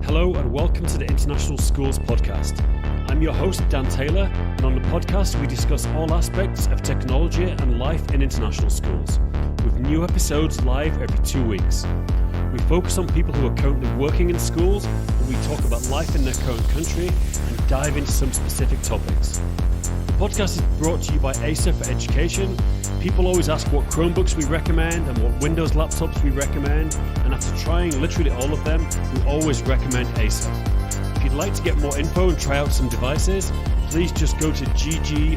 Hello and welcome to the International Schools Podcast. I'm your host, Dan Taylor, and on the podcast we discuss all aspects of technology and life in international schools, with new episodes live every 2 weeks. We focus on people who are currently working in schools, and we talk about life in their current country and dive into some specific topics. The podcast is brought to you by ISL for Education. People always ask what Chromebooks we recommend and what Windows laptops we recommend, and after trying literally all of them, we always recommend ISL. If you'd like to get more info and try out some devices, please just go to gg.gg/ISL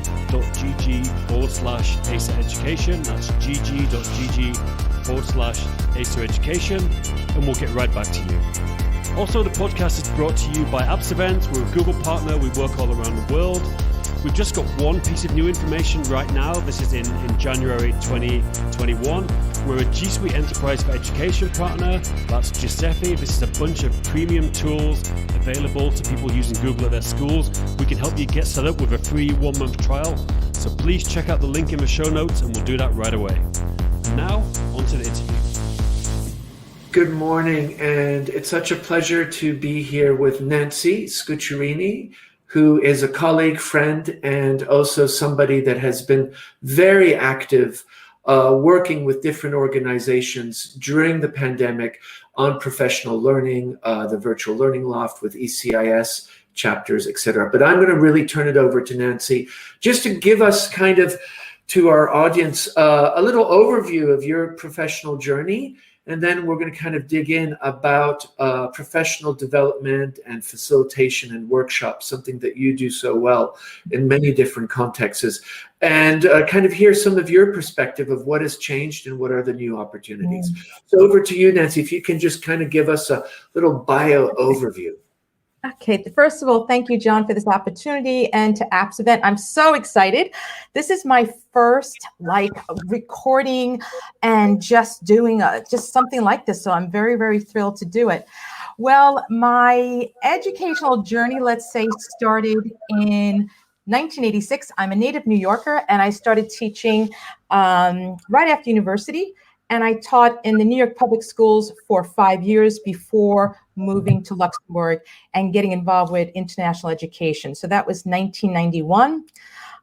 Education. That's gg.gg/ISL Education, and we'll get right back to you. Also, the podcast is brought to you by Apps Event. We're a Google partner. We work all around the world. We've just got one piece of new information right now. This is in January 2021. We're a G Suite Enterprise for Education partner. That's Giuseppe. This is a bunch of premium tools available to people using Google at their schools. We can help you get set up with a free 1-month trial. So please check out the link in the show notes and we'll do that right away. And now, on to the interview. Good morning, and it's such a pleasure to be here with Nancy Squicciarni, who is a colleague, friend, and also somebody that has been very active working with different organizations during the pandemic on professional learning, the Virtual Learning Loft with ECIS chapters, etc. But I'm going to really turn it over to Nancy just to give us kind of, to our audience, a little overview of your professional journey. And then we're going to kind of dig in about professional development and facilitation and workshops, something that you do so well in many different contexts, and kind of hear some of your perspective of what has changed and what are the new opportunities. So over to you, Nancy, if you can just kind of give us a little bio overview. Okay, first of all, thank you, John, for this opportunity, and to Apps Event. I'm so excited. This is my first recording and just doing just something like this. So I'm very, very thrilled to do it. Well, my educational journey, let's say, started in 1986. I'm a native New Yorker, and I started teaching right after university. And I taught in the New York public schools for 5 years before moving to Luxembourg and getting involved with international education. So that was 1991.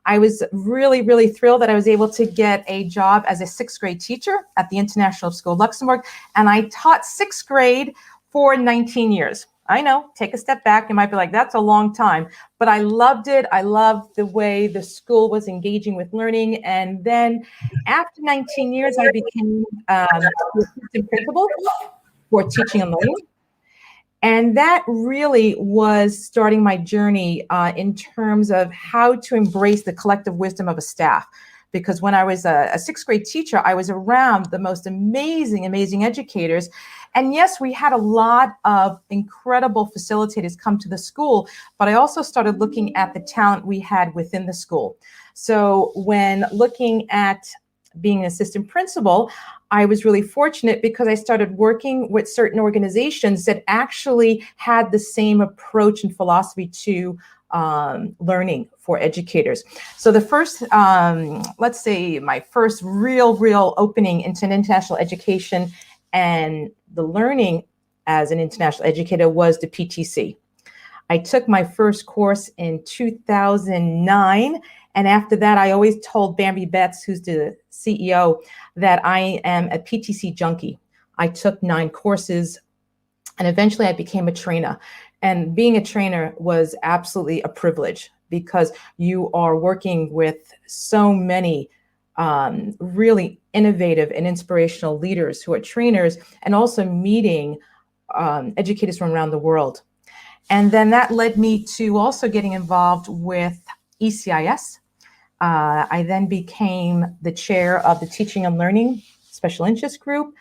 I was really, really thrilled that I was able to get a job as a 6th grade teacher at the International School of Luxembourg. And I taught 6th grade for 19 years. I know, take a step back. You might be like, that's a long time, but I loved it. I loved the way the school was engaging with learning. And then after 19 years, I became assistant principal for teaching and learning. And that really was starting my journey in terms of how to embrace the collective wisdom of a staff. Because when I was a 6th grade teacher, I was around the most amazing educators. And yes, we had a lot of incredible facilitators come to the school, but I also started looking at the talent we had within the school. So when looking at being an assistant principal, I was really fortunate because I started working with certain organizations that actually had the same approach and philosophy to learning for educators. So the first, let's say my first real opening into international education and the learning as an international educator was the PTC. I took my first course in 2009. And after that, I always told Bambi Betts, who's the CEO, that I am a PTC junkie. I took 9 courses and eventually I became a trainer. And being a trainer was absolutely a privilege because you are working with so many really innovative and inspirational leaders who are trainers, and also meeting educators from around the world. And then that led me to also getting involved with ECIS. I then became the chair of the Teaching and Learning Special Interest Group.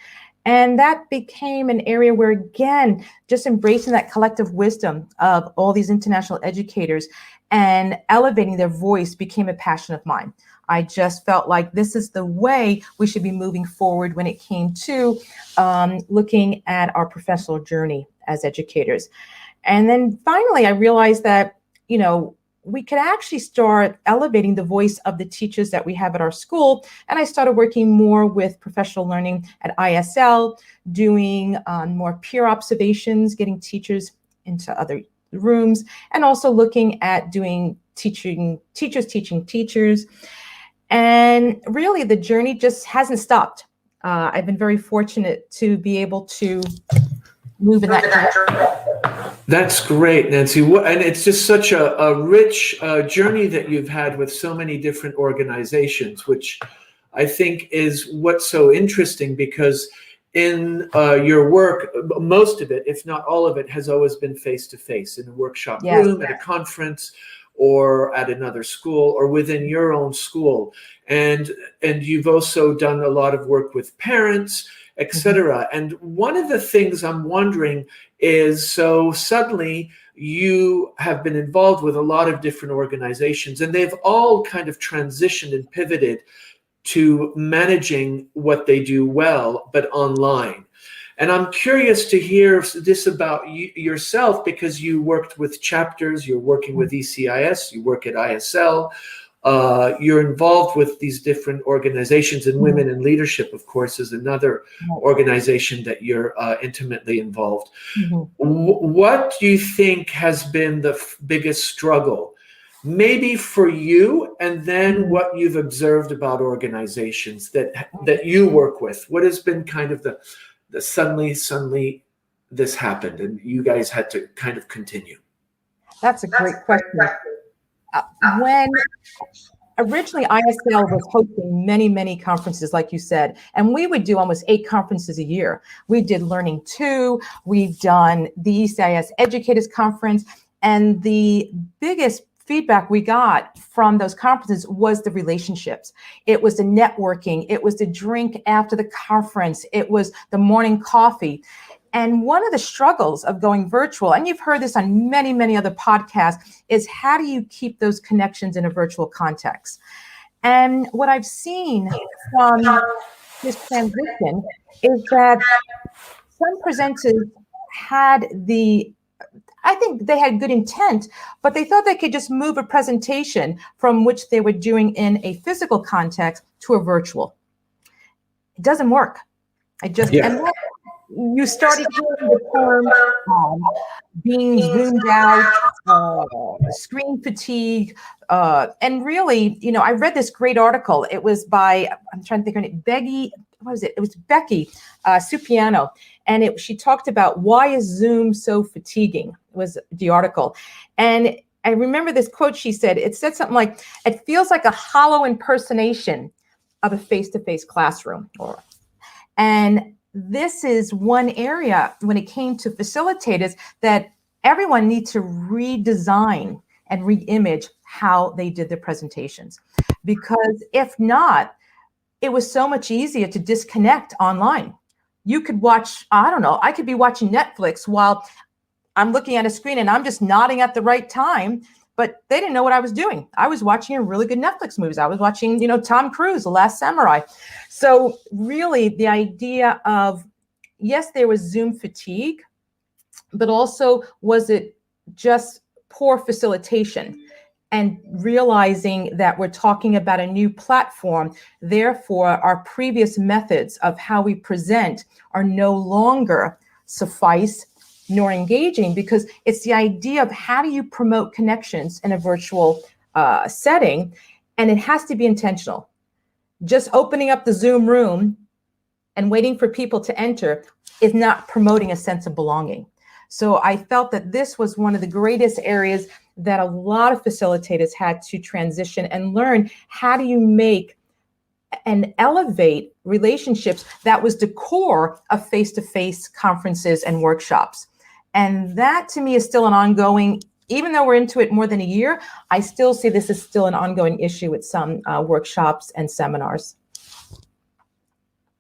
And that became an area where, again, just embracing that collective wisdom of all these international educators and elevating their voice became a passion of mine. I just felt like this is the way we should be moving forward when it came to looking at our professional journey as educators. And then finally, I realized that, we could actually start elevating the voice of the teachers that we have at our school. And I started working more with professional learning at ISL, doing more peer observations, getting teachers into other rooms, and also looking at doing teaching teachers. And really, the journey just hasn't stopped. I've been very fortunate to be able to move in that direction. That's great, Nancy. And it's just such a rich journey that you've had with so many different organizations, which I think is what's so interesting, because in your work, most of it, if not all of it, has always been face-to-face in a workshop room, at a conference, or at another school, or within your own school. And you've also done a lot of work with parents, etc. And one of the things I'm wondering is, so suddenly you have been involved with a lot of different organizations, and they've all kind of transitioned and pivoted to managing what they do well, but online. And I'm curious to hear this about yourself, because you worked with chapters, you're working with ECIS, you work at ISL, you're involved with these different organizations, and Women in Leadership, of course, is another organization that you're intimately involved. What do you think has been the biggest struggle, maybe for you, and then what you've observed about organizations that you work with? What has been kind of the suddenly this happened and you guys had to kind of continue? That's a great question. When originally ISL was hosting many conferences, like you said, and we would do almost 8 conferences a year. We did Learning2, we've done the ECIS Educators Conference, and the biggest feedback we got from those conferences was the relationships. It was the networking. It was the drink after the conference. It was the morning coffee. And one of the struggles of going virtual, and you've heard this on many other podcasts, is how do you keep those connections in a virtual context? And what I've seen from this transition is that some presenters I think they had good intent, but they thought they could just move a presentation from which they were doing in a physical context to a virtual. It doesn't work. And then you started hearing the term being zoomed out, screen fatigue, and really, I read this great article. It was by, I'm trying to think of her name, it was Becky Supiano, and she talked about why is Zoom so fatiguing, was the article. And I remember this quote she said. It said something like, it feels like a hollow impersonation of a face-to-face classroom. And this is one area when it came to facilitators that everyone needs to redesign and reimage how they did their presentations. Because if not, it was so much easier to disconnect online. You could watch, I could be watching Netflix while I'm looking at a screen and I'm just nodding at the right time, but they didn't know what I was doing. I was watching a really good Netflix movies. I was watching, Tom Cruise, The Last Samurai. So really the idea of, yes, there was Zoom fatigue, but also was it just poor facilitation? And realizing that we're talking about a new platform, therefore our previous methods of how we present are no longer suffice nor engaging, because it's the idea of how do you promote connections in a virtual setting, and it has to be intentional. Just opening up the Zoom room and waiting for people to enter is not promoting a sense of belonging. So I felt that this was one of the greatest areas that a lot of facilitators had to transition and learn. How do you make and elevate relationships? That was the core of face-to-face conferences and workshops. And that to me is still an ongoing, even though we're into it more than a year, I still see this as still an ongoing issue with some workshops and seminars.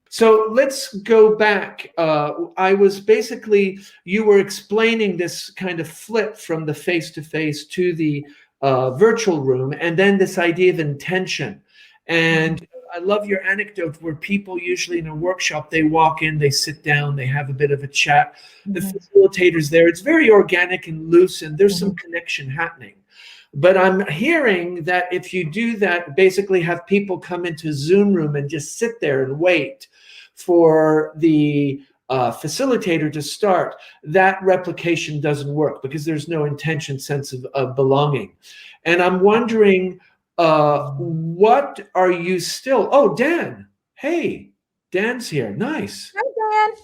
So let's go back. You were explaining this kind of flip from the face-to-face to the virtual room, and then this idea of intention. And I love your anecdote where people usually in a workshop, they walk in, they sit down, they have a bit of a chat. The facilitator's there. It's very organic and loose, and there's some connection happening. But I'm hearing that if you do that, basically have people come into Zoom room and just sit there and wait for the facilitator to start, that replication doesn't work because there's no intention, sense of belonging. And I'm wondering, what are you still? Oh, Dan. Hey, Dan's here. Nice. Hi, Dan.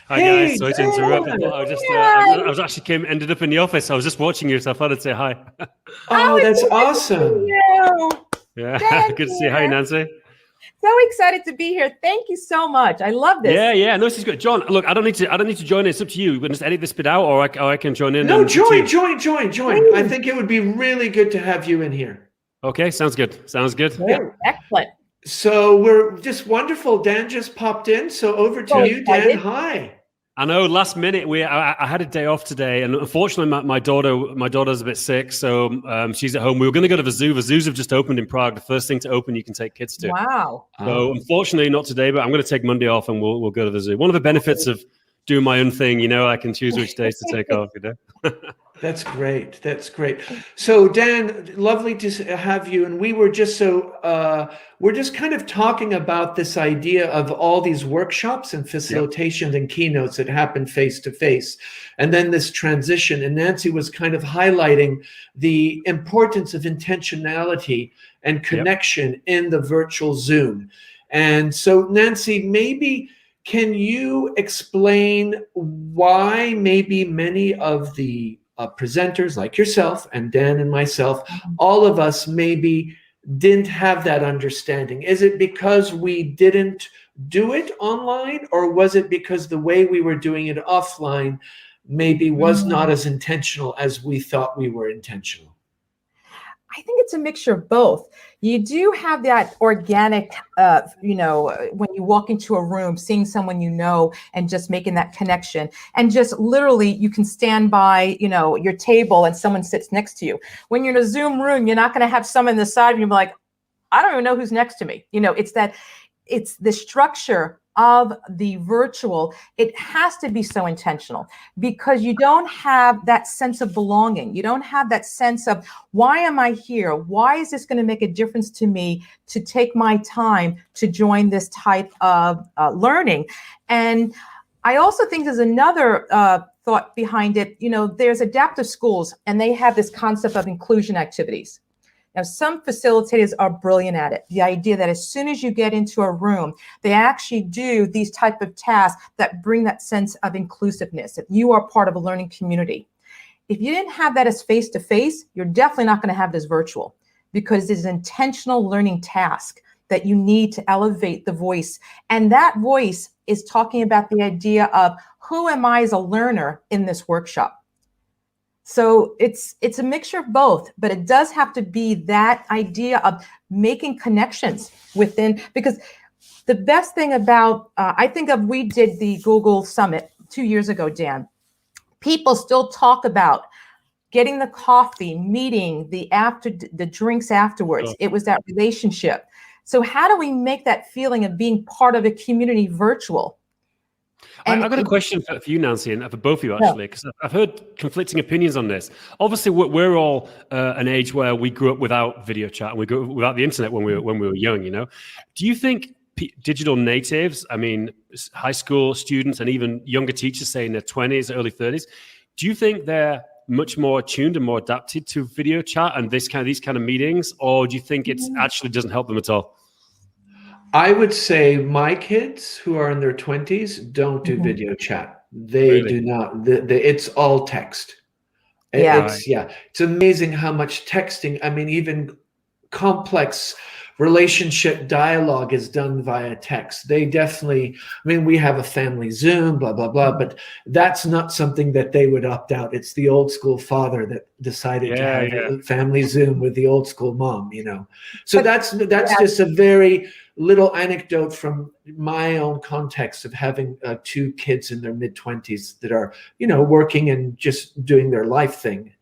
Hi Hey, guys, sorry to interrupt. I thought I was actually ended up in the office. I was just watching you, so I thought I'd say hi. Oh, that's it's awesome. Yeah, Dan good to see you. Hi, Nancy. So excited to be here. Thank you so much. I love this. Yeah. No, this is good. John, look, I don't need to join in. It's up to you. You can just edit this bit out, or I can join in. No, join. Please. I think it would be really good to have you in here. Okay, sounds good. Yeah. Excellent. So we're just wonderful. Dan just popped in. So over to you, Dan. Hi. I know. Last minute, I had a day off today, and unfortunately, my daughter's a bit sick, so she's at home. We were going to go to the zoo. The zoos have just opened in Prague. The first thing to open, you can take kids to. Wow. So unfortunately, not today, but I'm going to take Monday off, and we'll go to the zoo. One of the benefits of doing my own thing, I can choose which days to take off. That's great. So Dan, lovely to have you. And we were just we're just kind of talking about this idea of all these workshops and facilitations and keynotes that happen face to face. And then this transition, and Nancy was kind of highlighting the importance of intentionality and connection in the virtual Zoom. And so Nancy, maybe can you explain why maybe many of the presenters like yourself and Dan and myself, all of us maybe didn't have that understanding? Is it because we didn't do it online, or was it because the way we were doing it offline maybe was not as intentional as we thought we were intentional? I think it's a mixture of both. You do have that organic, when you walk into a room, seeing someone and just making that connection. And just literally, you can stand by, your table and someone sits next to you. When you're in a Zoom room, you're not going to have someone on the side of you be like, I don't even know who's next to me. It's the structure of the virtual. It has to be so intentional because you don't have that sense of belonging. You don't have that sense of, why am I here? Why is this going to make a difference to me to take my time to join this type of learning? And I also think there's another thought behind it. There's adaptive schools, and they have this concept of inclusion activities. Now, some facilitators are brilliant at it. The idea that as soon as you get into a room, they actually do these type of tasks that bring that sense of inclusiveness, that you are part of a learning community. If you didn't have that as face-to-face, you're definitely not going to have this virtual, because it's an intentional learning task that you need to elevate the voice. And that voice is talking about the idea of, who am I as a learner in this workshop? So it's a mixture of both, but it does have to be that idea of making connections within, because the best thing about, we did the Google Summit 2 years ago, Dan. People still talk about getting the coffee, meeting, the drinks afterwards. Oh. It was that relationship. So how do we make that feeling of being part of a community virtual? I've got a question for you, Nancy, and for both of you, actually, because I've heard conflicting opinions on this. Obviously, we're all an age where we grew up without video chat, and we grew up without the internet when we were young, Do you think digital natives, high school students and even younger teachers, say in their 20s, early 30s, do you think they're much more attuned and more adapted to video chat and these kind of meetings, or do you think it actually doesn't help them at all? I would say my kids who are in their 20s don't do video chat. They do not. It's all text. It's amazing how much texting, even complex relationship dialogue is done via text. They definitely, we have a family Zoom, blah, blah, blah, but that's not something that they would opt out. It's the old school father that decided to have a family Zoom with the old school mom, So that's just a very little anecdote from my own context of having two kids in their mid-20s that are, working and just doing their life thing.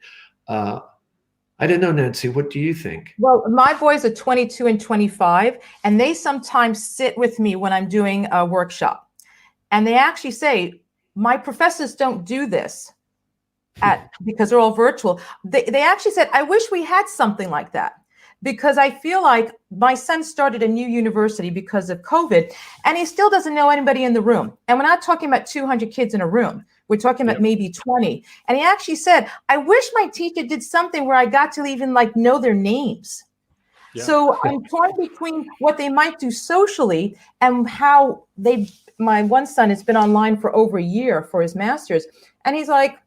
I don't know, Nancy, what do you think? Well, my boys are 22 and 25, and they sometimes sit with me when I'm doing a workshop. And they actually say, my professors don't do this because they're all virtual. They actually said, I wish we had something like that. because I feel like my son started a new university because of COVID, and he still doesn't know anybody in the room. And we're not talking about 200 kids in a room. We're talking about maybe 20. And he actually said, I wish my teacher did something where I got to even like know their names. Yeah. So I'm torn between what they might do socially and how my one son has been online for over a year for his master's. And he's like,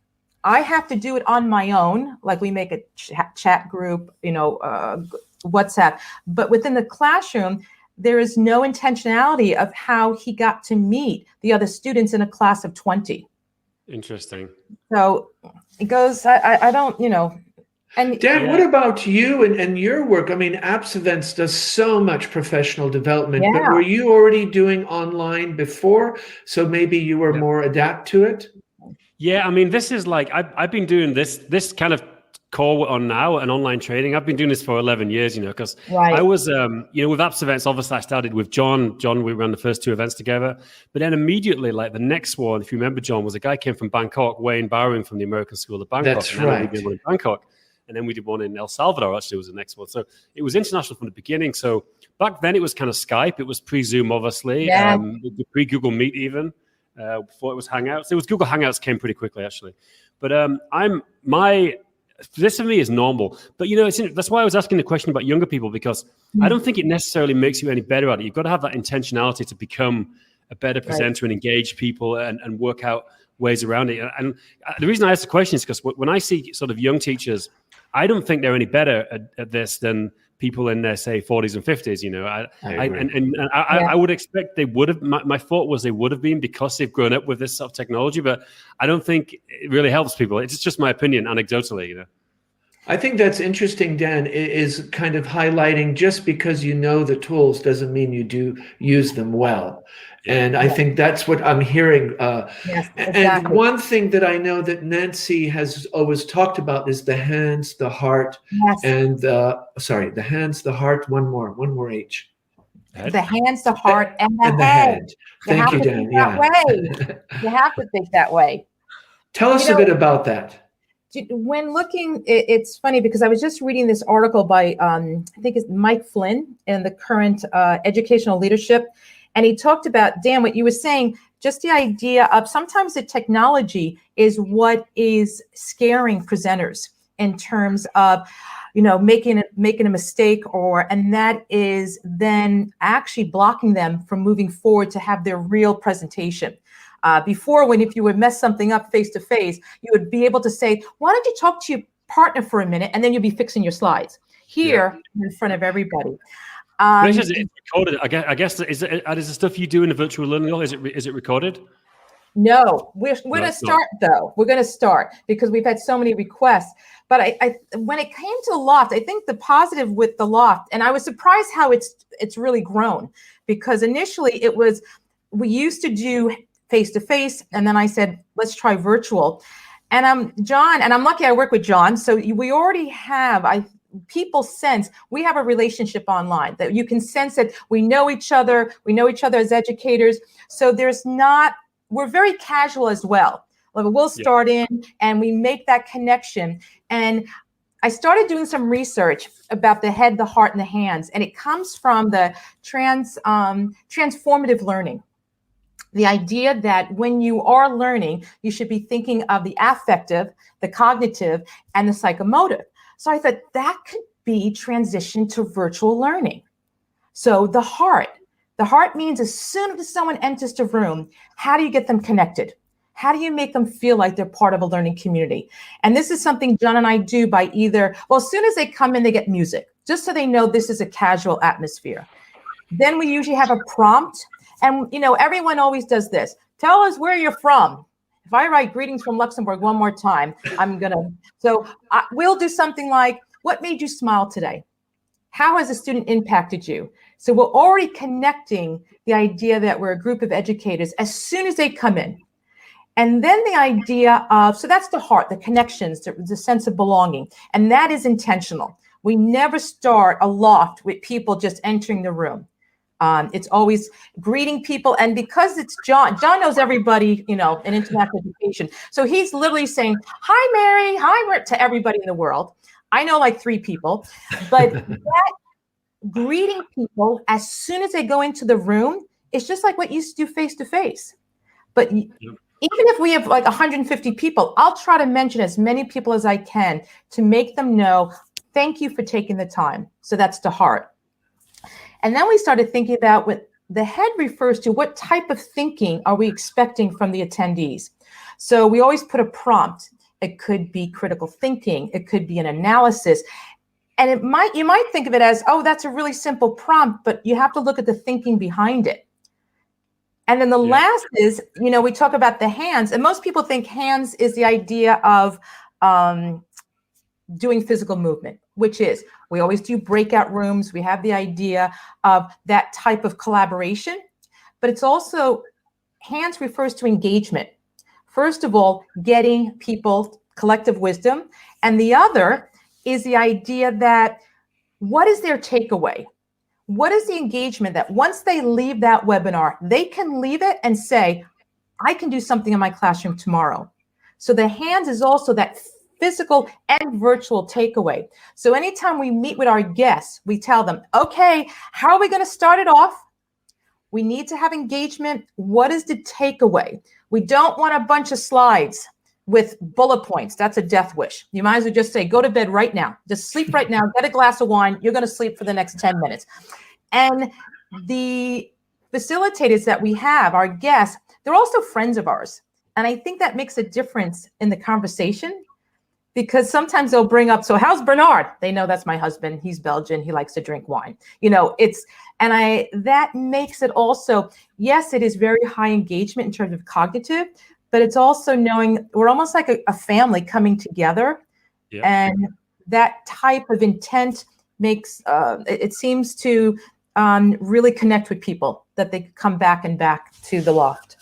I have to do it on my own. Like we make a chat group, WhatsApp, but within the classroom, there is no intentionality of how he got to meet the other students in a class of 20. Interesting. So it goes, I don't, And Dan, what about you and your work? I mean, Apps Events does so much professional development, but were you already doing online before? So maybe you were more adapt to it? Yeah, I mean, this is like, I've been doing this kind of core we're on now, and online training. I've been doing this for 11 years, because I was, with Apps Events, obviously I started with John. We ran the first 2 events together. But then immediately, like the next one, if you remember, John, was a guy came from Bangkok, Wayne Bowering from the American School of Bangkok. That's right. We did one in Bangkok. And then we did one in El Salvador, actually, was the next one. So it was international from the beginning. So back then it was kind of Skype. It was pre-Zoom, obviously, pre-Google Meet even, before it was Hangouts. It was Google Hangouts came pretty quickly, actually. But this for me is normal. But, that's why I was asking the question about younger people, because I don't think it necessarily makes you any better at it. You've got to have that intentionality to become a better presenter and engage people and work out ways around it. And the reason I ask the question is because when I see sort of young teachers, I don't think they're any better at this than people in their, say, 40s and 50s. I would expect they would have. My thought was they would have been, because they've grown up with this sort of technology. But I don't think it really helps people. It's just my opinion, anecdotally. I think that's interesting, Dan, is kind of highlighting just because you know the tools doesn't mean you do use them well. And I think that's what I'm hearing. Yes, exactly. And one thing that I know that Nancy has always talked about is the hands, the heart, and the hands, the heart, one more H. The hands, the heart, and the head. Thank you, Dan. You have to think that way. Tell us a bit about that. When looking, it's funny because I was just reading this article by, I think it's Mike Flynn in the current educational leadership. And he talked about, Dan, what you were saying, just the idea of sometimes the technology is what is scaring presenters in terms of, making a mistake, and that is then actually blocking them from moving forward to have their real presentation. Before, if you would mess something up face to face, you would be able to say, why don't you talk to your partner for a minute, and then you'll be fixing your slides here in front of everybody. It's recorded. I guess is the stuff you do in the virtual learning loft, is it recorded? No, we're going to start though. We're going to start because we've had so many requests. But I when it came to the loft, I think the positive with the loft, and I was surprised how it's really grown, because initially we used to do face-to-face, and then I said, let's try virtual. And John, and I'm lucky I work with John, so we already have, people sense we have a relationship online, that you can sense that we know each other as educators. So we're very casual as well. We'll start in and we make that connection. And I started doing some research about the head, the heart, and the hands, and it comes from the transformative learning. The idea that when you are learning, you should be thinking of the affective, the cognitive, and the psychomotive. So I thought that could be transitioned to virtual learning. So the heart means as soon as someone enters the room, how do you get them connected? How do you make them feel like they're part of a learning community? And this is something John and I do by as soon as they come in, they get music, just so they know this is a casual atmosphere. Then we usually have a prompt. And, everyone always does this. Tell us where you're from. If I write greetings from Luxembourg one more time, we'll do something like, what made you smile today? How has a student impacted you? So we're already connecting the idea that we're a group of educators as soon as they come in. And then the idea of, so that's the heart, the connections, the sense of belonging. And that is intentional. We never start a loft with people just entering the room. It's always greeting people. And because it's John knows everybody, in international education. So he's literally saying, hi, Mary, hi, to everybody in the world. I know like 3 people, but that greeting people as soon as they go into the room, it's just like what you used to do face to face. But even if we have like 150 people, I'll try to mention as many people as I can to make them know, thank you for taking the time. So that's to heart. And then we started thinking about what the head refers to, what type of thinking are we expecting from the attendees? So we always put a prompt. It could be critical thinking. It could be an analysis. And you might think of it as, oh, that's a really simple prompt, but you have to look at the thinking behind it. And then the last is, we talk about the hands, and most people think hands is the idea of doing physical movement, which is, we always do breakout rooms. We have the idea of that type of collaboration, but it's also, hands refers to engagement. First of all, getting people collective wisdom. And the other is the idea that, what is their takeaway? What is the engagement that once they leave that webinar, they can leave it and say, I can do something in my classroom tomorrow. So the hands is also that physical and virtual takeaway. So anytime we meet with our guests, we tell them, okay, how are we going to start it off? We need to have engagement. What is the takeaway? We don't want a bunch of slides with bullet points. That's a death wish. You might as well just say, go to bed right now. Just sleep right now. Get a glass of wine. You're going to sleep for the next 10 minutes. And the facilitators that we have, our guests, they're also friends of ours. And I think that makes a difference in the conversation, because sometimes they'll bring up, so how's Bernard? They know that's my husband. He's Belgian. He likes to drink wine. That makes it also, yes, it is very high engagement in terms of cognitive, but it's also knowing we're almost like a family coming together. Yeah. And that type of intent makes, it seems to really connect with people, that they come back to the loft.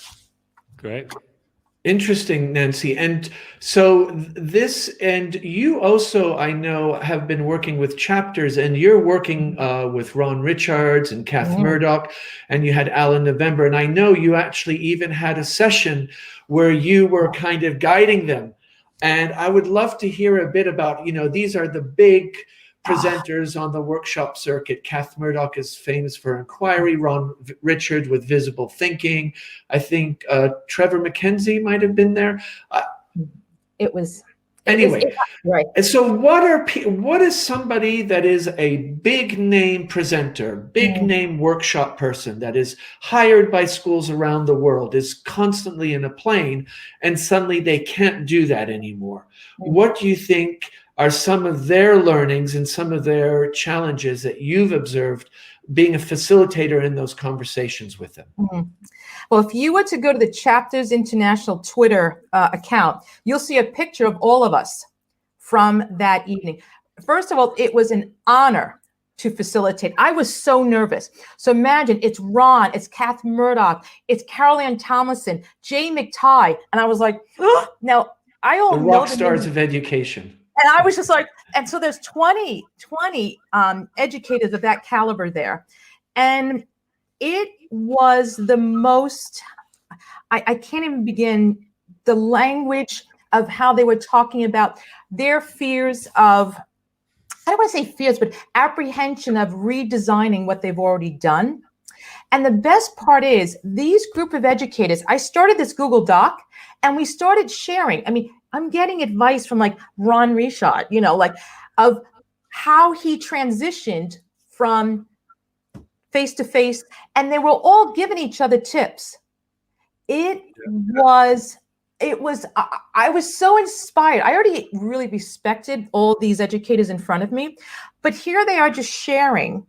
Great. Interesting, Nancy. And so you also, I know, have been working with chapters, and you're working with Ron Richards and Kath Murdoch, and you had Alan November. And I know you actually even had a session where you were kind of guiding them. And I would love to hear a bit about, these are the big presenters on the workshop circuit. Kath Murdoch is famous for inquiry, Ron Richards with visible thinking. I think Trevor McKenzie might have been there. Right. And so what is somebody that is a big name presenter, big name workshop person that is hired by schools around the world, is constantly in a plane, and suddenly they can't do that anymore? What do you think are some of their learnings and some of their challenges that you've observed being a facilitator in those conversations with them? Well, if you were to go to the Chapters International Twitter account, you'll see a picture of all of us from that evening. First of all, it was an honor to facilitate. I was so nervous. So imagine, it's Ron, it's Kath Murdoch, it's Carol Ann Tomlinson, Jay McTighe, and I was like, now I all the know rock stars of education. And I was just like, and so there's 20 educators of that caliber there. And it was the most, I can't even begin, the language of how they were talking about their fears of, I don't want to say fears, but apprehension of redesigning what they've already done. And the best part is, these group of educators, I started this Google Doc and we started sharing. I mean, I'm getting advice from like Ron Richard, of how he transitioned from face-to-face, and they were all giving each other tips. I was so inspired. I already really respected all these educators in front of me, but here they are just sharing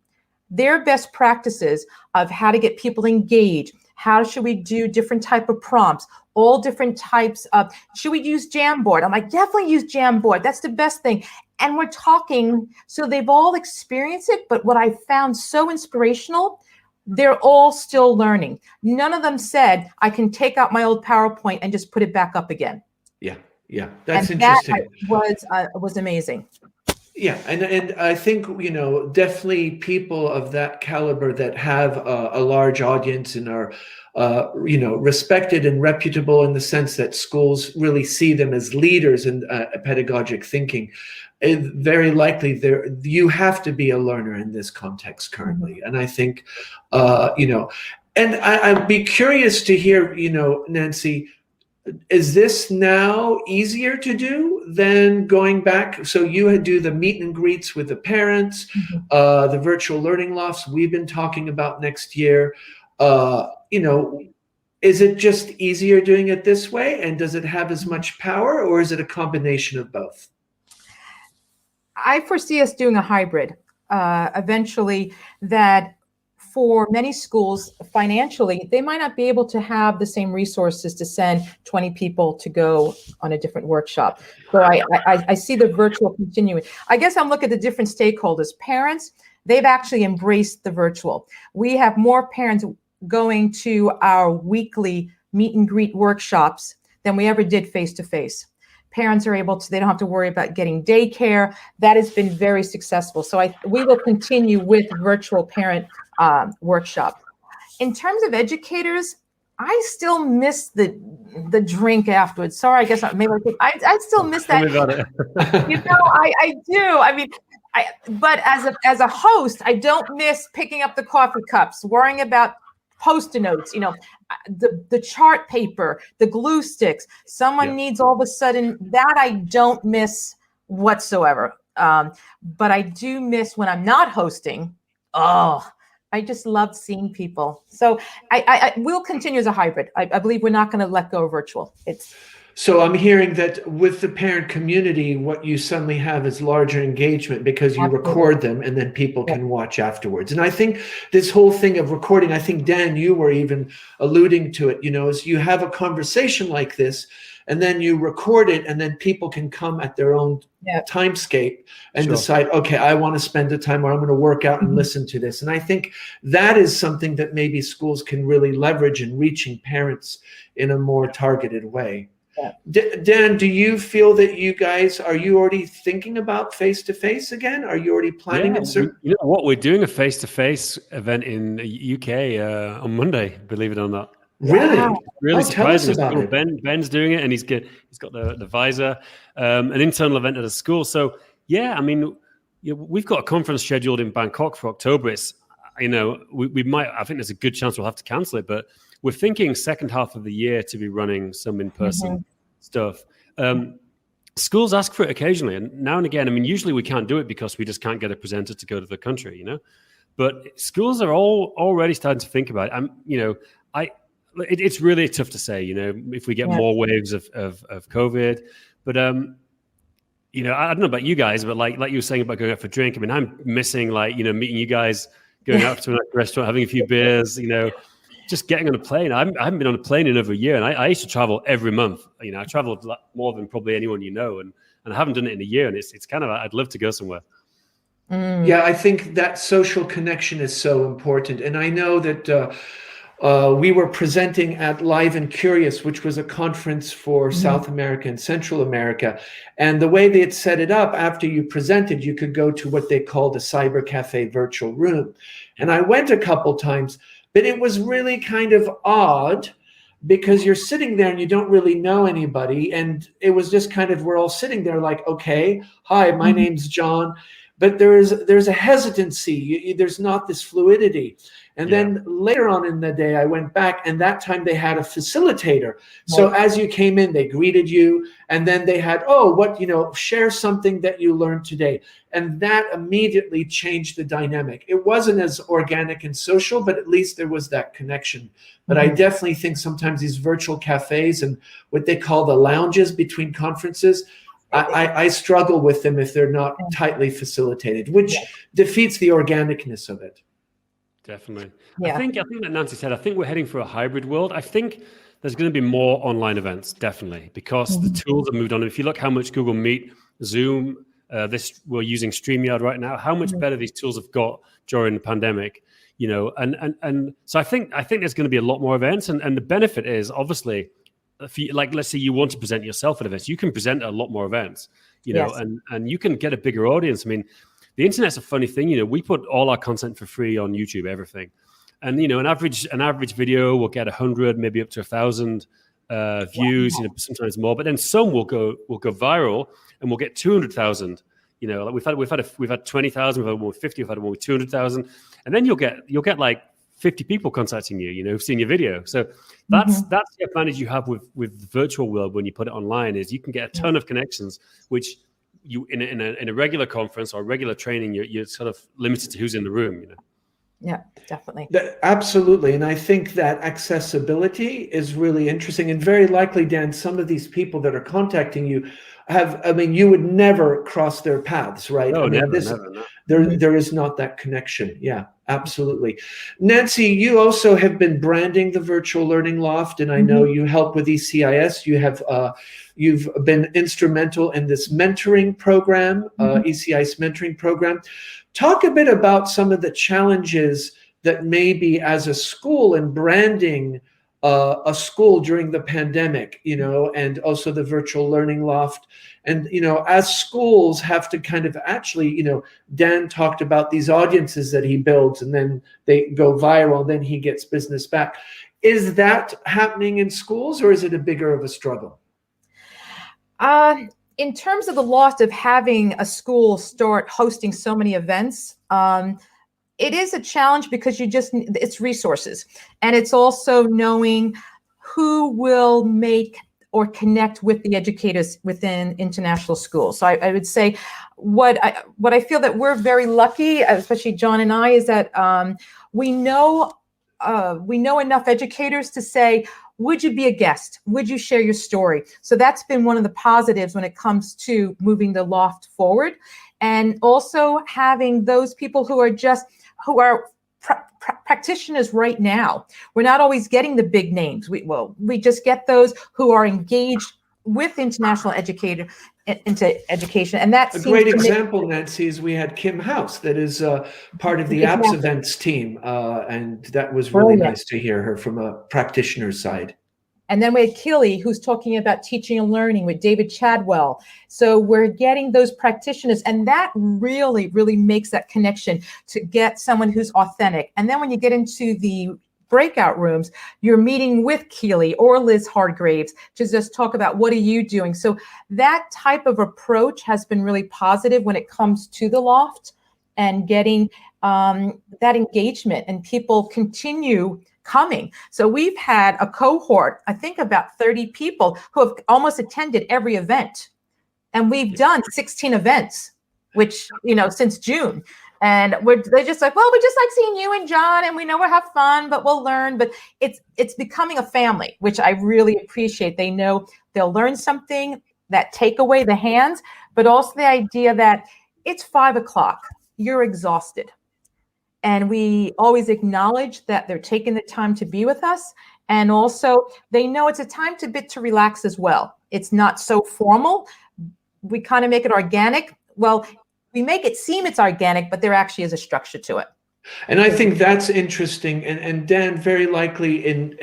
their best practices of how to get people engaged. How should we do different type of prompts? All different types of, should we use Jamboard? I'm like, definitely use Jamboard. That's the best thing. And we're talking, so they've all experienced it, but what I found so inspirational, they're all still learning. None of them said, I can take out my old PowerPoint and just put it back up again. Yeah, that's interesting. That was amazing. Yeah, and I think, definitely people of that caliber that have a large audience and are, respected and reputable in the sense that schools really see them as leaders in pedagogic thinking. Very likely you have to be a learner in this context currently. And I think, and I'd be curious to hear, Nancy, is this now easier to do than going back? So you do the meet and greets with the parents, the virtual learning lofts we've been talking about next year. Is it just easier doing it this way? And does it have as much power, or is it a combination of both? I foresee us doing a hybrid eventually, that for many schools financially, they might not be able to have the same resources to send 20 people to go on a different workshop. So I see the virtual continuing. I guess I'm looking at the different stakeholders. Parents, they've actually embraced the virtual. We have more parents going to our weekly meet and greet workshops than we ever did face-to-face. Parents are able to, they don't have to worry about getting daycare. That has been very successful. So we will continue with virtual parent workshop. In terms of educators, I still miss the drink afterwards. Sorry, I guess maybe I still miss that. I do. I mean, but as a host, I don't miss picking up the coffee cups, worrying about Post-it notes, the chart paper, the glue sticks. Someone needs all of a sudden, that I don't miss whatsoever. But I do miss when I'm not hosting. Oh, I just love seeing people. So I will continue as a hybrid. I believe we're not going to let go of virtual. So I'm hearing that with the parent community, what you suddenly have is larger engagement because you record them and then people can watch afterwards. And I think this whole thing of recording, I think, Dan, you were even alluding to it, is you have a conversation like this and then you record it and then people can come at their own timescape and decide, okay, I want to spend the time or I'm going to work out and listen to this. And I think that is something that maybe schools can really leverage in reaching parents in a more targeted way. Dan, do you feel that are you already thinking about face-to-face again? Are you already planning it? You know what? We're doing a face-to-face event in the UK on Monday, believe it or not. Really? Wow. Really surprising. Tell us about it. Ben's doing it and he's got the visor, an internal event at a school. So yeah, I mean, we've got a conference scheduled in Bangkok for October. It's, we might, I think there's a good chance we'll have to cancel it, but we're thinking second half of the year to be running some in-person stuff. Schools ask for it occasionally, and now and again. I mean, usually we can't do it because we just can't get a presenter to go to the country, But schools are already starting to think about it. It's really tough to say, if we get more waves of COVID. But I don't know about you guys, but like you were saying about going out for a drink. I mean, I'm missing meeting you guys, going out to a restaurant, having a few beers, just getting on a plane. I haven't been on a plane in over a year, and I used to travel every month. I traveled more than probably anyone and I haven't done it in a year, and it's kind of, I'd love to go somewhere. Yeah, I think that social connection is so important. And I know that we were presenting at Live and Curious, which was a conference for South America and Central America. And the way they had set it up, after you presented, you could go to what they called a cyber cafe virtual room. And I went a couple times, but it was really kind of odd because you're sitting there and you don't really know anybody. And it was just kind of, we're all sitting there like, okay, hi, my name's John. But there's a hesitancy. There's not this fluidity. And then later on in the day, I went back, and that time they had a facilitator. So as you came in, they greeted you, and then they had, share something that you learned today. And that immediately changed the dynamic. It wasn't as organic and social, but at least there was that connection. But I definitely think sometimes these virtual cafes and what they call the lounges between conferences, I struggle with them if they're not tightly facilitated, which defeats the organicness of it. Definitely. Yeah. I think that Nancy said, I think we're heading for a hybrid world. I think there's going to be more online events, definitely, because the tools have moved on. If you look how much Google Meet, Zoom, we're using StreamYard right now, how much better these tools have got during the pandemic, and so I think there's going to be a lot more events, and the benefit is obviously like, let's say you want to present yourself at events, you can present at a lot more events, you know, Yes. and you can get a bigger audience. I mean, the internet's a funny thing, you know, we put all our content for free on YouTube, everything. And, you know, an average video will get 100, maybe up to 1,000 views, you know, sometimes more, but then some will go viral and we'll get 200,000. You know, like we've had 20,000, we've had one with 50, we've had one with 200,000, and then you'll get like 50 people contacting you, you know, who've seen your video. So that's the advantage you have with the virtual world when you put it online, is you can get a ton of connections, which you in a regular conference or regular training, you're sort of limited to who's in the room, you know. Yeah, definitely. Absolutely. And I think that accessibility is really interesting, and very likely, Dan, some of these people that are contacting you you would never cross their paths, right? No, never. There is not that connection. Yeah, absolutely. Nancy, you also have been branding the Virtual Learning Loft, and I know you help with ECIS. You've been instrumental in this mentoring program, ECIS mentoring program. Talk a bit about some of the challenges that maybe as a school in branding a school during the pandemic, you know, and also the Virtual Learning Loft. And, you know, as schools have to kind of actually, you know, Dan talked about these audiences that he builds and then they go viral, then he gets business back. Is that happening in schools, or is it a bigger of a struggle? In terms of the loss of having a school start hosting so many events, it is a challenge because it's resources. And it's also knowing who will make or connect with the educators within international schools. So I would say what I feel that we're very lucky, especially John and I, is that we know enough educators to say, would you be a guest? Would you share your story? So that's been one of the positives when it comes to moving the loft forward. And also having those people who are practitioners right now. We're not always getting the big names. We just get those who are engaged with international education, and that's a great example. Nancy, is we had Kim House, that is part of the apps events team, and that was really nice to hear her from a practitioner's side. And then we had Keely, who's talking about teaching and learning with David Chadwell. So we're getting those practitioners, and that really, really makes that connection to get someone who's authentic. And then when you get into the breakout rooms, you're meeting with Keely or Liz Hardgraves to just talk about what are you doing. So that type of approach has been really positive when it comes to the loft and getting that engagement, and people continue coming. So we've had a cohort, I think about 30 people who have almost attended every event. And we've done 16 events, which, you know, since June. And they're just like, well, we just like seeing you and John, and we know we'll have fun, but we'll learn. But it's becoming a family, which I really appreciate. They know they'll learn something, that take away the hands, but also the idea that it's 5 o'clock, you're exhausted. And we always acknowledge that they're taking the time to be with us. And also they know it's a time to relax as well. It's not so formal. We kind of make it organic. Well, we make it seem it's organic, but there actually is a structure to it. And I think that's interesting. And Dan, very likely in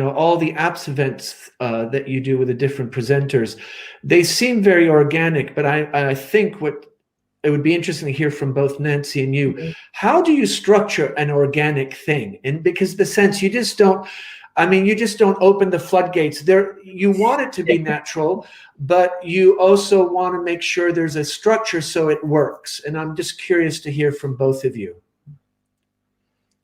all the apps events that you do with the different presenters, they seem very organic, but I think it would be interesting to hear from both Nancy and you. How do you structure an organic thing? And because the sense you just don't open the floodgates there. You want it to be natural, but you also want to make sure there's a structure so it works. And I'm just curious to hear from both of you.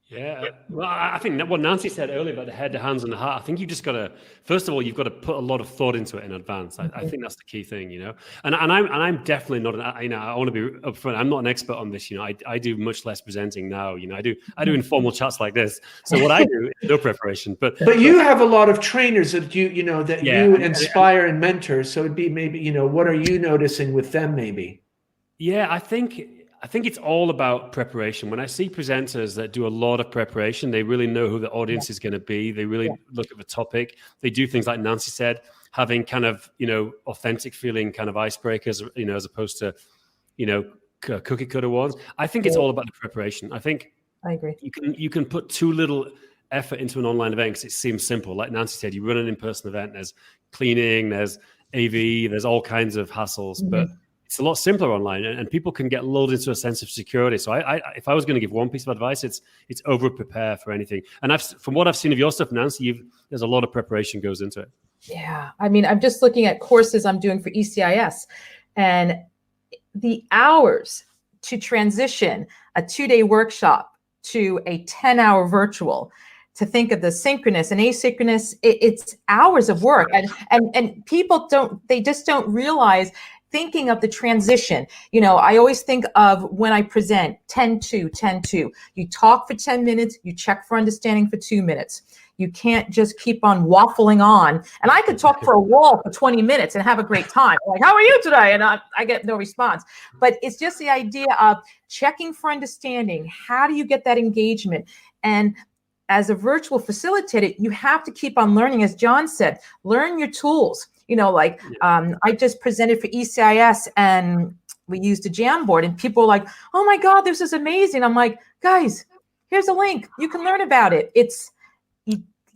Yeah, well, I think what Nancy said earlier about the head, the hands, and the heart, I think you've just got to, first of all, you've got to put a lot of thought into it in advance. I think that's the key thing, you know. And I'm definitely not, I want to be upfront. I'm not an expert on this, you know. I do much less presenting now, you know. I do informal chats like this. So what I do is no preparation. But you have a lot of trainers that you inspire and mentor. So it'd be maybe, you know, what are you noticing with them maybe? Yeah, I think it's all about preparation. When I see presenters that do a lot of preparation, they really know who the audience is going to be. They really look at the topic. They do things like Nancy said, having kind of, you know, authentic feeling kind of icebreakers, you know, as opposed to, you know, cookie cutter ones. I think it's all about the preparation. I agree. You can put too little effort into an online event because it seems simple. Like Nancy said, you run an in-person event, there's cleaning, there's AV, there's all kinds of hassles, but it's a lot simpler online, and people can get lulled into a sense of security. So if I was going to give one piece of advice, it's over prepare for anything. And from what I've seen of your stuff, Nancy, there's a lot of preparation goes into it. Yeah. I mean, I'm just looking at courses I'm doing for ECIS, and the hours to transition a 2-day workshop to a 10-hour virtual, to think of the synchronous and asynchronous, it's hours of work. And people just don't realize, thinking of the transition. I always think of when I present 10-2, 10-2. You talk for 10 minutes, you check for understanding for 2 minutes. You can't just keep on waffling on. And I could talk for a wall for 20 minutes and have a great time. Like, how are you today? And I get no response. But it's just the idea of checking for understanding. How do you get that engagement? And as a virtual facilitator, you have to keep on learning. As John said, learn your tools. I just presented for ECIS and we used a Jamboard, and people were like, oh my God, this is amazing. I'm like, guys, here's a link. You can learn about it.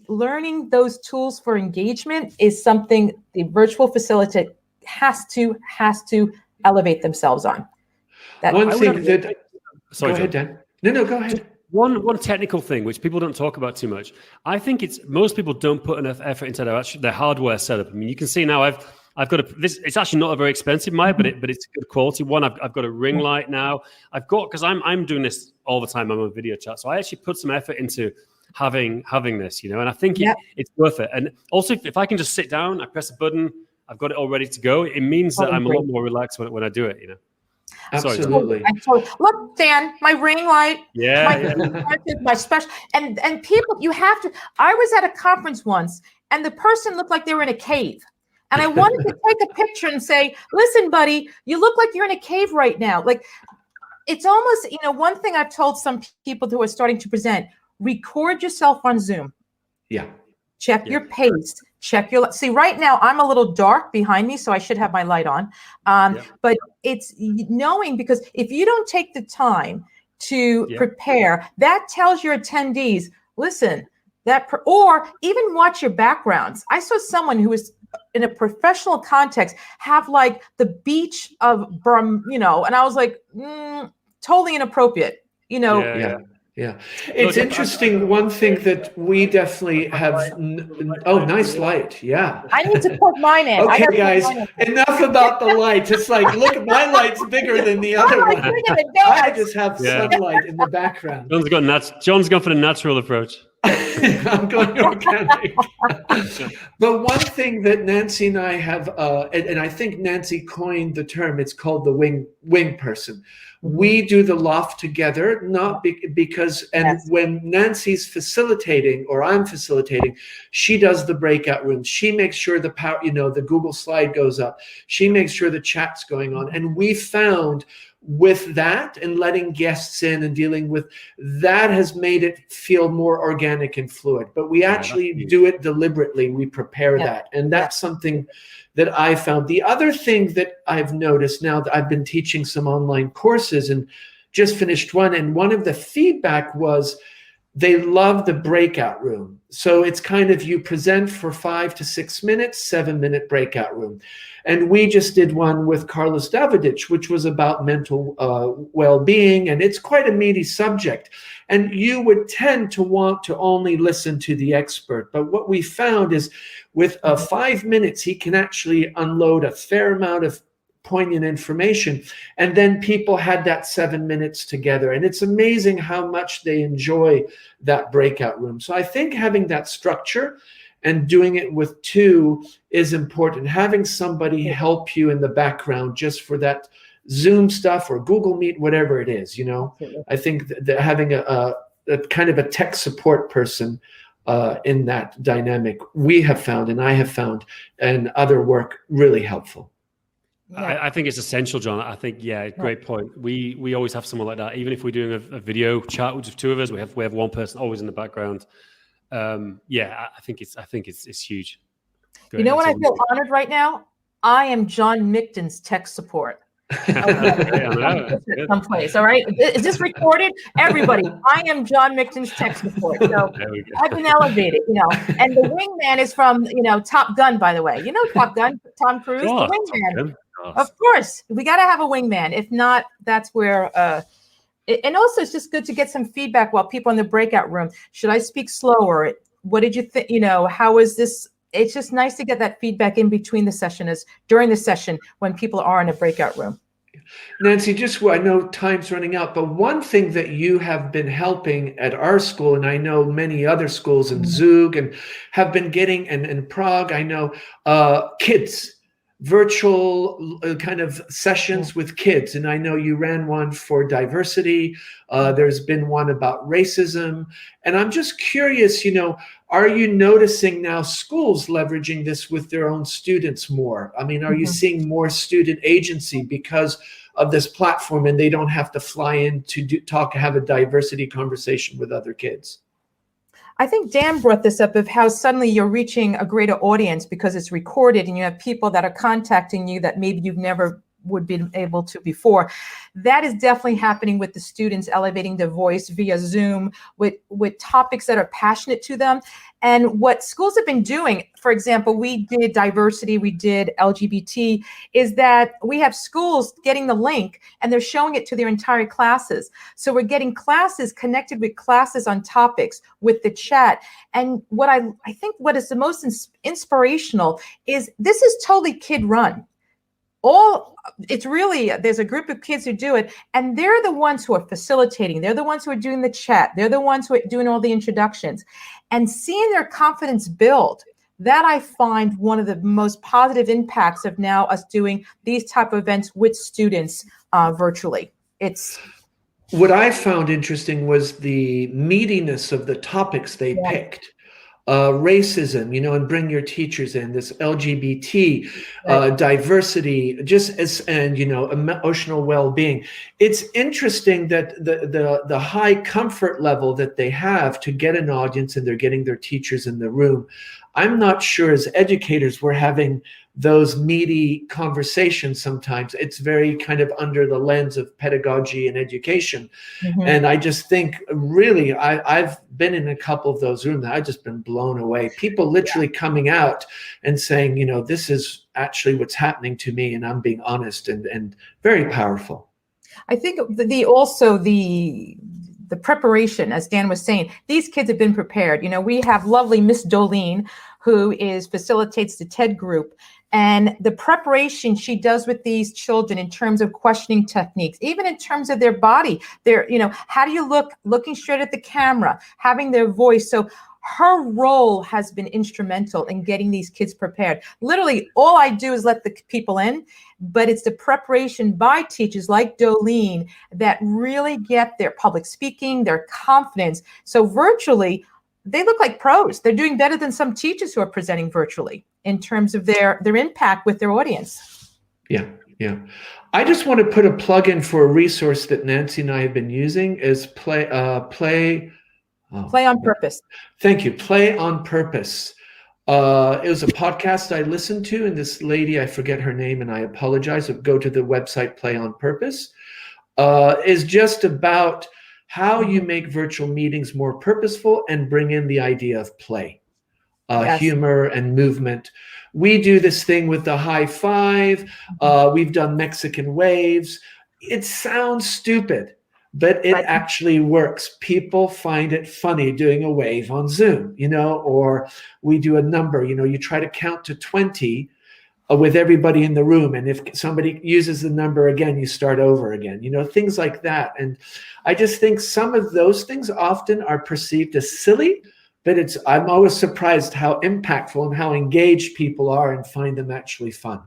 Learning those tools for engagement is something the virtual facilitator has to elevate themselves on. Sorry, go ahead, Dan. No, go ahead. One technical thing which people don't talk about too much. I think most people don't put enough effort into their hardware setup. I mean, you can see now I've got this. It's actually not a very expensive mic, but it's a good quality one. I've got a ring light now. Because I'm doing this all the time. I'm on video chat, so I actually put some effort into having this, and I think it's worth it. And also, if I can just sit down, I press a button, I've got it all ready to go. It means that I'm a lot more relaxed when I do it. Absolutely. Look, Dan, my ring light. Yeah. My special. And people, you have to. I was at a conference once, and the person looked like they were in a cave. And I wanted to take a picture and say, listen, buddy, you look like you're in a cave right now. Like, it's almost, one thing I've told some people who are starting to present, record yourself on Zoom. Yeah. Check your pace. See, right now I'm a little dark behind me, so I should have my light on. But it's knowing, because if you don't take the to prepare, that tells your attendees, listen, or even watch your backgrounds. I saw someone who was in a professional context have like the beach of and I was like, totally inappropriate, Yeah. It's interesting. One thing that we definitely have. Nice light. Yeah. I need to put mine in. Okay, guys, enough about the light. It's like, look, my light's bigger than the other one. I just have sunlight in the background. John's gone for the natural approach. I'm going organic. But one thing that Nancy and I have, and I think Nancy coined the term, it's called the wing person. We do the loft together, not because, when Nancy's facilitating or I'm facilitating, she does the breakout rooms. She makes sure the power, the Google slide goes up. She makes sure the chat's going on. And we found with that and letting guests in and dealing with that has made it feel more organic and fluid. But we actually do it deliberately. We prepare that. And that's something that I found. The other thing that I've noticed now that I've been teaching some online courses and just finished one, and one of the feedback was they love the breakout room. So it's kind of you present for 5 to 6 minutes, 7-minute breakout room. And we just did one with Carlos Davidich, which was about mental well-being, and it's quite a meaty subject. And you would tend to want to only listen to the expert. But what we found is with 5 minutes, he can actually unload a fair amount of poignant information. And then people had that 7 minutes together. And it's amazing how much they enjoy that breakout room. So I think having that structure and doing it with two is important. Having somebody help you in the background just for that Zoom stuff or Google Meet, whatever it is, I think that having a kind of a tech support person in that dynamic, we have found, and I have found, and other work really helpful. Yeah. I think it's essential, John. I think, great point. We always have someone like that. Even if we're doing a video chat with two of us, we have one person always in the background. I think it's huge. What I feel honored right now? I am John Mikton's tech support. Someplace, all right? Is this recorded? Everybody, I am John Mikton's tech support. So I've been elevated, and the wingman is from, Top Gun, by the way. You know Top Gun, Tom Cruise, the wingman. Of course, we got to have a wingman. If not, that's where, and also it's just good to get some feedback while people in the breakout room. Should I speak slower? What did you think? How is this? It's just nice to get that feedback in between the session, during the session when people are in a breakout room. Nancy, I know time's running out, but one thing that you have been helping at our school, and I know many other schools in Zug and have been getting, and in Prague, I know kids, virtual kind of sessions with kids. And I know you ran one for diversity. There's been one about racism. And I'm just curious, are you noticing now schools leveraging this with their own students more? I mean, are you seeing more student agency because of this platform and they don't have to fly in to have a diversity conversation with other kids? I think Dan brought this up of how suddenly you're reaching a greater audience because it's recorded and you have people that are contacting you that maybe you've never would be able to before. That is definitely happening with the students elevating their voice via Zoom with topics that are passionate to them. And what schools have been doing, for example, we did diversity, we did LGBT, is that we have schools getting the link and they're showing it to their entire classes. So we're getting classes connected with classes on topics with the chat. And what I think what is the most inspirational is this is totally kid run. It's really, there's a group of kids who do it, and they're the ones who are facilitating. They're the ones who are doing the chat. They're the ones who are doing all the introductions. And seeing their confidence build, that I find one of the most positive impacts of now us doing these type of events with students virtually. What I found interesting was the meatiness of the topics they picked. Racism, and bring your teachers in, this LGBT, diversity, and emotional well-being. It's interesting that the high comfort level that they have to get an audience and they're getting their teachers in the room. I'm not sure as educators we're having those meaty conversations sometimes. It's very kind of under the lens of pedagogy and education. And I just think really, I've been in a couple of those rooms and I've just been blown away. People literally coming out and saying, this is actually what's happening to me and I'm being honest, and very powerful. I think the preparation, as Dan was saying, these kids have been prepared. We have lovely Miss Dolene, who facilitates the TED group. And the preparation she does with these children in terms of questioning techniques, even in terms of their body, how do you looking straight at the camera, having their voice. So her role has been instrumental in getting these kids prepared. Literally, all I do is let the people in, but it's the preparation by teachers like Dolene that really get their public speaking, their confidence. So virtually, they look like pros. They're doing better than some teachers who are presenting virtually in terms of their impact with their audience. Yeah. I just want to put a plug in for a resource that Nancy and I have been using is Play on Purpose. Thank you. Play on Purpose. It was a podcast I listened to, and this lady, I forget her name, and I apologize. Go to the website Play on Purpose. Is just about how you make virtual meetings more purposeful and bring in the idea of play, humor and movement. We do this thing with the high five. We've done Mexican waves. It sounds stupid, but it actually works. People find it funny doing a wave on Zoom, or we do a number, you try to count to 20 with everybody in the room. And if somebody uses the number again, you start over again, things like that. And I just think some of those things often are perceived as silly, but I'm always surprised how impactful and how engaged people are and find them actually fun.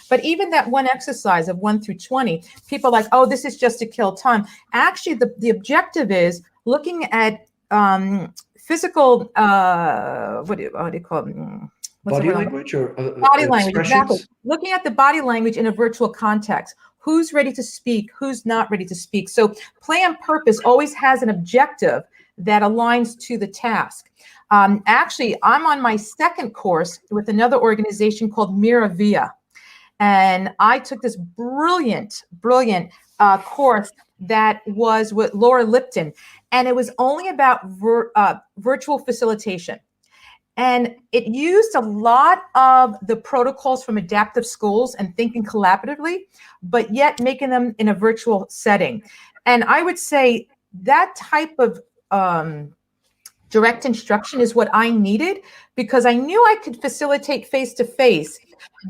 But even that one exercise of 1 through 20, people are like, oh, this is just to kill time. Actually, the objective is looking at physical, what do you call it? Body language or body language, exactly. Looking at the body language in a virtual context. Who's ready to speak? Who's not ready to speak? So Play on Purpose always has an objective that aligns to the task. Actually, I'm on my second course with another organization called Miravia. And I took this brilliant course that was with Laura Lipton, and it was only about virtual facilitation. And it used a lot of the protocols from adaptive schools and thinking collaboratively, but yet making them in a virtual setting. And I would say that type of direct instruction is what I needed, because I knew I could facilitate face-to-face,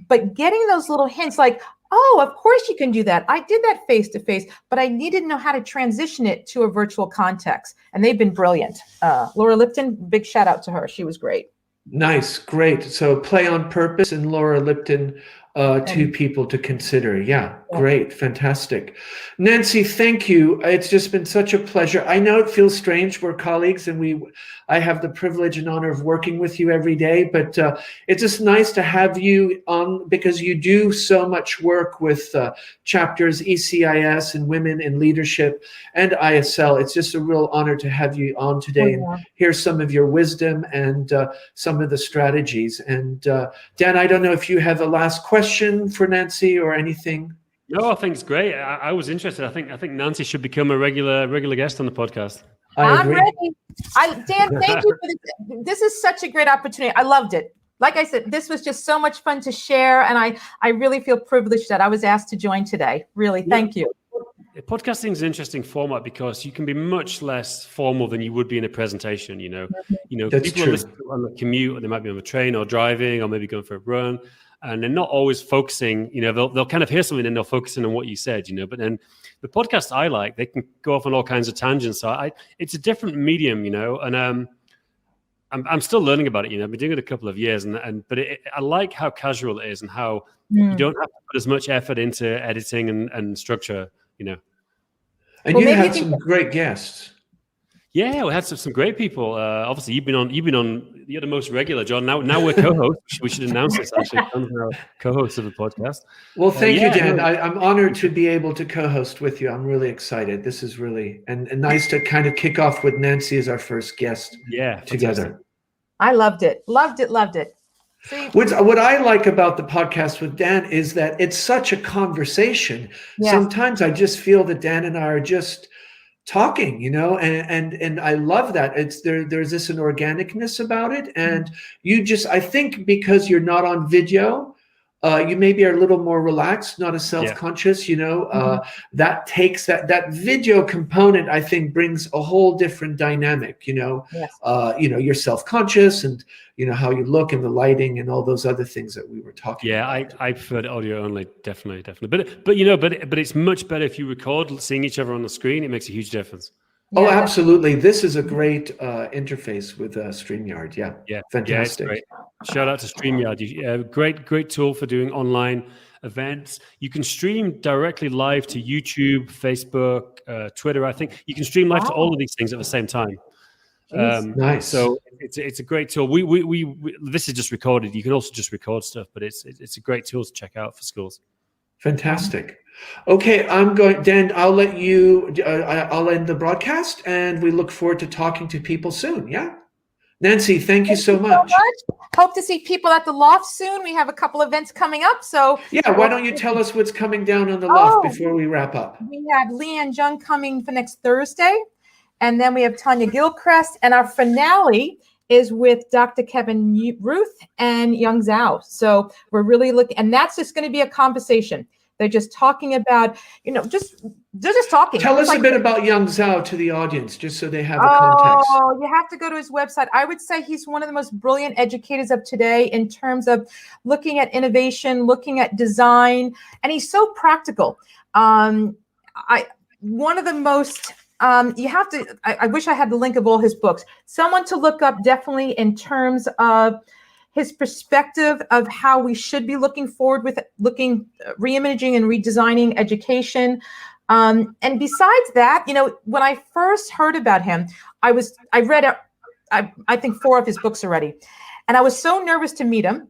but getting those little hints like, oh, of course you can do that. I did that face-to-face, but I needed to know how to transition it to a virtual context. And they've been brilliant. Laura Lipton, big shout out to her. She was great. Nice, great. So Play on Purpose and Laura Lipton, two people to consider. Yeah, great, fantastic. Nancy, thank you. It's just been such a pleasure. I know it feels strange. We're colleagues, and I have the privilege and honor of working with you every day, but it's just nice to have you on, because you do so much work with chapters ECIS and Women in Leadership and ISL. It's just a real honor to have you on today and hear some of your wisdom and some of the strategies. And Dan, I don't know if you have a last question for Nancy or anything. No, I think it's great. I was interested. I think Nancy should become a regular guest on the podcast. I'm ready. Dan, thank you for this. This is such a great opportunity. I loved it. Like I said, this was just so much fun to share, and I really feel privileged that I was asked to join today. Really, thank you. Podcasting is an interesting format because you can be much less formal than you would be in a presentation. That's people true. listen on the commute, or they might be on the train or driving, or maybe going for a run, and they're not always focusing. They'll kind of hear something and they're focusing on what you said. But then the podcast I like, they can go off on all kinds of tangents. So it's a different medium, and I'm still learning about it. I've been doing it a couple of years, but I like how casual it is and how you don't have to put as much effort into editing and structure. And you had some great guests. Yeah, we had some great people. Obviously, you've been on. You're the most regular, John. Now we're co-hosts. We should announce this. Actually, John's now co-host of the podcast. Well, thank you, Dan. I'm honored to be able to co-host with you. I'm really excited. This is really and nice to kind of kick off with Nancy as our first guest. Yeah, together. Fantastic. I loved it. Loved it. See? What I like about the podcast with Dan is that it's such a conversation. Yes. Sometimes I just feel that Dan and I are just talking, and I love that. There's this an organicness about it, and I think because you're not on video, you maybe are a little more relaxed, not as self-conscious, that takes that video component, I think, brings a whole different dynamic, you're self-conscious and, how you look and the lighting and all those other things that we were talking about. Yeah, I preferred audio only, definitely. But it's much better if you record seeing each other on the screen. It makes a huge difference. Oh, absolutely. This is a great interface with StreamYard. Yeah. Fantastic. Yeah, it's great. Shout out to StreamYard. Great tool for doing online events. You can stream directly live to YouTube, Facebook, Twitter. I think you can stream live to all of these things at the same time. Nice. So it's a great tool. We this is just recorded. You can also just record stuff, but it's a great tool to check out for schools. Fantastic. Okay, Dan, I'll let you, I'll end the broadcast, and we look forward to talking to people soon. Yeah. Nancy, thank you so much. Hope to see people at the loft soon. We have a couple events coming up. So yeah, why don't you tell us what's coming down on the loft before we wrap up? We have Leanne Jung coming for next Thursday. And then we have Tanya Gilchrist. And our finale is with Dr. Kevin Ruth and Young Zhao. So we're really looking, and that's just going to be a conversation. They're just talking about, they're just talking. Tell us a bit about Young Zhao to the audience, just so they have a context. Oh, you have to go to his website. I would say he's one of the most brilliant educators of today in terms of looking at innovation, looking at design, and he's so practical. One of the most, I wish I had the link of all his books. Someone to look up definitely in terms of his perspective of how we should be looking forward with reimaging and redesigning education. And besides that, when I first heard about him, I read, I think 4 of his books already. And I was so nervous to meet him.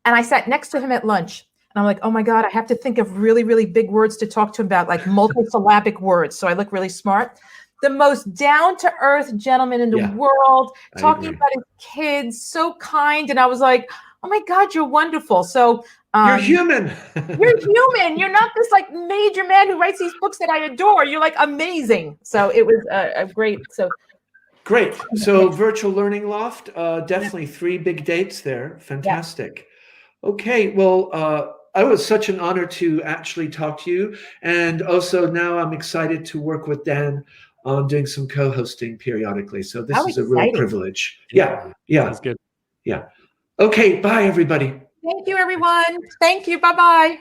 And I sat next to him at lunch. And I'm like, oh my God, I have to think of really, really big words to talk to him about, like multisyllabic words. So I look really smart. The most down-to-earth gentleman in the world, talking about his kids, so kind. And I was like, oh my God, you're wonderful. So You're human. You're human. You're not this like major man who writes these books that I adore. You're like amazing. So it was a great. Great. So Virtual Learning Loft, definitely 3 big dates there. Fantastic. Okay. Well, it was such an honor to actually talk to you. And also now I'm excited to work with Dan on doing some co-hosting periodically. So this is a real privilege. Yeah. That's good. Yeah. Okay. Bye, everybody. Thank you, everyone. Thank you. Bye-bye.